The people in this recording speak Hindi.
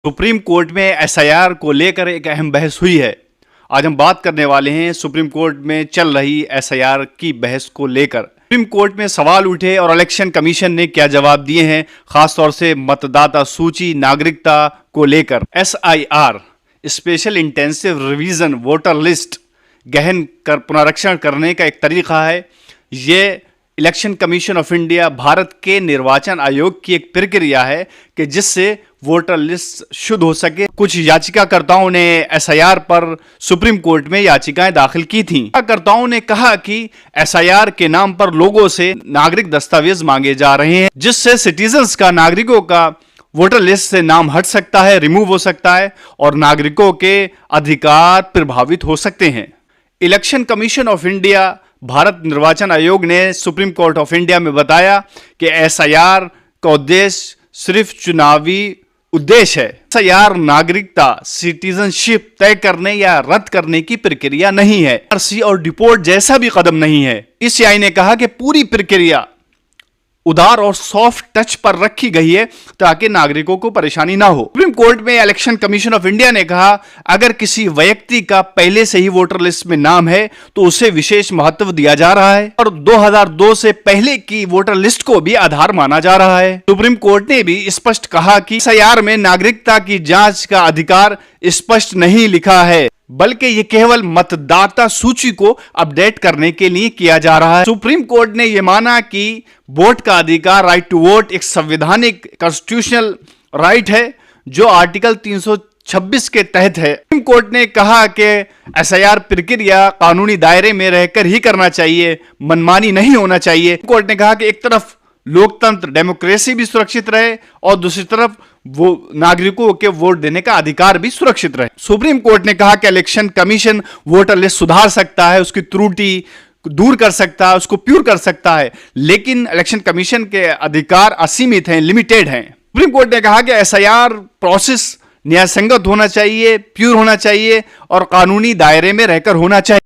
सुप्रीम कोर्ट में एसआईआर को लेकर एक अहम बहस हुई है। आज हम बात करने वाले हैं सुप्रीम कोर्ट में चल रही एसआईआर की बहस को लेकर। सुप्रीम कोर्ट में सवाल उठे और इलेक्शन कमीशन ने क्या जवाब दिए हैं, खासतौर से मतदाता सूची नागरिकता को लेकर। SIR special intensive revision voter list गहन कर पुनरीक्षण करने का एक तरीका है। ये election commission of India Bharat के निर्वाचन आयोग की एक प्रक्रिया है कि जिससे वोटर लिस्ट शुद्ध हो सके। कुछ याचिकाकर्ताओं ने एसआईआर पर सुप्रीम कोर्ट में याचिकाएं दाखिल की थीं। याचिकाकर्ताओं ने कहा कि एसआईआर के नाम पर लोगों से नागरिक दस्तावेज मांगे जा रहे हैं, जिससे सिटीजन्स का, नागरिकों का वोटर लिस्ट से नाम हट सकता है, रिमूव हो सकता है और नागरिकों के अधिकार प्रभावित हो सकते हैं। Election commission of India, Bharat निर्वाचन आयोग ने सुप्रीम कोर्ट ऑफ इंडिया में बताया कि एसआईआर का उद्देश्य सिर्फ चुनावी उद्देश्य है। एसआईआर नागरिकता, सिटीजनशिप तय करने या रद्द करने की प्रक्रिया नहीं है। आरसी और डिपोर्ट जैसा भी कदम नहीं है। ईसीआई ने कहा कि पूरी प्रक्रिया उदार और सॉफ्ट टच पर रखी गई है ताकि नागरिकों को परेशानी ना हो। सुप्रीम कोर्ट में इलेक्शन कमीशन ऑफ इंडिया ने कहा, अगर किसी व्यक्ति का पहले से ही वोटर लिस्ट में नाम है तो उसे विशेष महत्व दिया जा रहा है और 2002 से पहले की वोटर लिस्ट को भी आधार माना जा रहा है। सुप्रीम कोर्ट ने भी स्पष्ट कहा कि एसआईआर में नागरिकता की जांच का अधिकार स्पष्ट नहीं लिखा है, बल्कि ये केवल मतदाता सूची को अपडेट करने के लिए किया जा रहा है। सुप्रीम कोर्ट ने यह माना कि वोट का अधिकार, राइट टू वोट, एक संवैधानिक कॉन्स्टिट्यूशनल राइट है जो आर्टिकल 326 के तहत है। सुप्रीम कोर्ट ने कहा कि एसआईआर प्रक्रिया कानूनी दायरे में रहकर ही करना चाहिए, मनमानी नहीं होना चाहिए। कोर्ट ने कहा कि एक तरफ लोकतंत्र, डेमोक्रेसी भी सुरक्षित रहे और दूसरी तरफ वो नागरिकों के वोट देने का अधिकार भी सुरक्षित रहे। सुप्रीम कोर्ट ने कहा कि इलेक्शन कमीशन वोटर लिस्ट सुधार सकता है, उसकी त्रुटि दूर कर सकता है, उसको प्योर कर सकता है, लेकिन इलेक्शन कमीशन के अधिकार असीमित हैं, लिमिटेड हैं। सुप्रीम कोर्ट ने कहा कि एसआईआर प्रोसेस न्यायसंगत होना चाहिए, प्योर होना चाहिए और कानूनी दायरे में रहकर होना चाहिए।